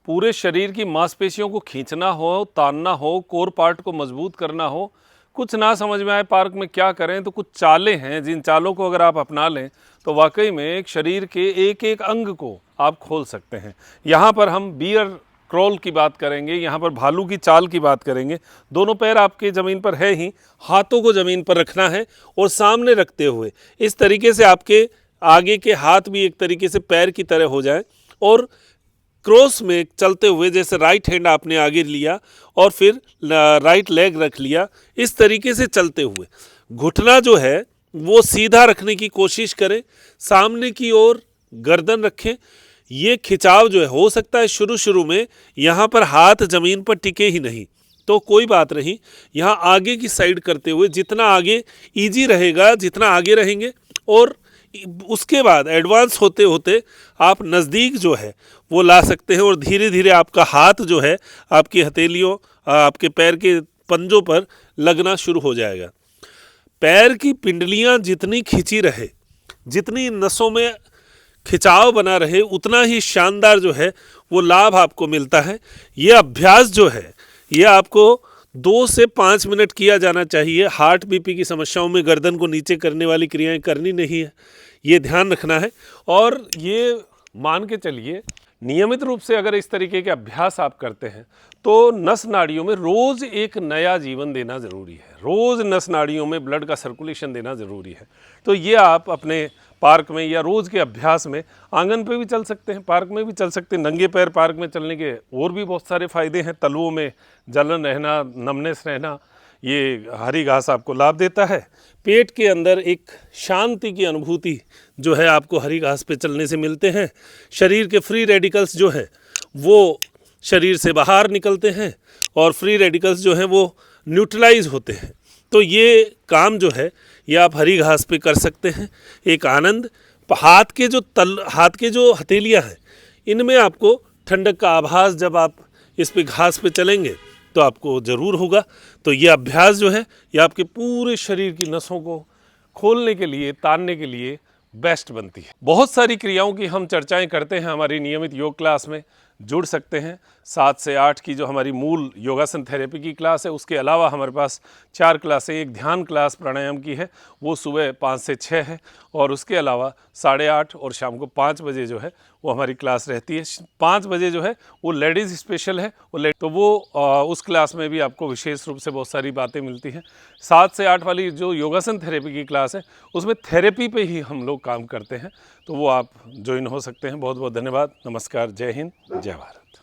पूरे शरीर की मांसपेशियों को खींचना हो, तानना हो, कोर पार्ट को मजबूत करना हो, कुछ ना समझ में आए पार्क में क्या करें, तो कुछ चालें हैं जिन चालों को अगर आप अपना लें तो वाकई में एक शरीर के एक एक अंग को आप खोल सकते हैं। यहाँ पर हम बियर क्रॉल की बात करेंगे, यहाँ पर भालू की चाल की बात करेंगे। दोनों पैर आपके ज़मीन पर है ही, हाथों को ज़मीन पर रखना है और सामने रखते हुए इस तरीके से आपके आगे के हाथ भी एक तरीके से पैर की तरह हो जाएं और क्रॉस में चलते हुए, जैसे राइट हैंड आपने आगे लिया और फिर राइट लेग रख लिया, इस तरीके से चलते हुए घुटना जो है वो सीधा रखने की कोशिश करें, सामने की ओर गर्दन रखें। ये खिंचाव जो है, हो सकता है शुरू शुरू में यहाँ पर हाथ ज़मीन पर टिके ही नहीं, तो कोई बात नहीं, यहाँ आगे की साइड करते हुए जितना आगे इजी रहेगा, जितना आगे रहेंगे और उसके बाद एडवांस होते होते आप नज़दीक जो है वो ला सकते हैं और धीरे धीरे आपका हाथ जो है आपकी हथेलियों, आपके पैर के पंजों पर लगना शुरू हो जाएगा। पैर की पिंडलियां जितनी खिंची रहे, जितनी नसों में खिंचाव बना रहे, उतना ही शानदार जो है वो लाभ आपको मिलता है। ये अभ्यास जो है ये आपको 2 से 5 मिनट किया जाना चाहिए। हार्ट बीपी की समस्याओं में गर्दन को नीचे करने वाली क्रियाएं करनी नहीं है, ये ध्यान रखना है। और ये मान के चलिए, नियमित रूप से अगर इस तरीके के अभ्यास आप करते हैं तो नस नाड़ियों में रोज़ एक नया जीवन देना ज़रूरी है, रोज़ नस नाड़ियों में ब्लड का सर्कुलेशन देना ज़रूरी है। तो ये आप अपने पार्क में या रोज़ के अभ्यास में, आंगन पे भी चल सकते हैं, पार्क में भी चल सकते हैं। नंगे पैर पार्क में चलने के और भी बहुत सारे फ़ायदे हैं। तलुओं में जलन रहना, नमनेस रहना, ये हरी घास आपको लाभ देता है। पेट के अंदर एक शांति की अनुभूति जो है आपको हरी घास पे चलने से मिलते हैं। शरीर के फ्री रेडिकल्स जो है वो शरीर से बाहर निकलते हैं और फ्री रेडिकल्स जो हैं वो न्यूट्रलाइज होते हैं। तो ये काम जो है ये आप हरी घास पे कर सकते हैं। एक आनंद, हाथ के जो हथेलियाँ हैं इनमें आपको ठंडक का आभास जब आप इस पे घास पे चलेंगे तो आपको ज़रूर होगा। तो ये अभ्यास जो है ये आपके पूरे शरीर की नसों को खोलने के लिए, तानने के लिए बेस्ट बनती है। बहुत सारी क्रियाओं की हम चर्चाएं करते हैं हमारी नियमित योग क्लास में। जुड़ सकते हैं। 7 से 8 की जो हमारी मूल योगासन थेरेपी की क्लास है, उसके अलावा हमारे पास 4 क्लासें, एक ध्यान क्लास प्राणायाम की है, वो सुबह 5 से 6 है और उसके अलावा 8:30 और शाम को 5 बजे जो है वो हमारी क्लास रहती है। 5 बजे जो है वो लेडीज़ स्पेशल है, तो वो उस क्लास में भी आपको विशेष रूप से बहुत सारी बातें मिलती हैं। 7 से 8 वाली जो योगासन थेरेपी की क्लास है उसमें थेरेपी पे ही हम लोग काम करते हैं, तो वो आप ज्वाइन हो सकते हैं। बहुत बहुत धन्यवाद। नमस्कार। जय हिंद, जय भारत।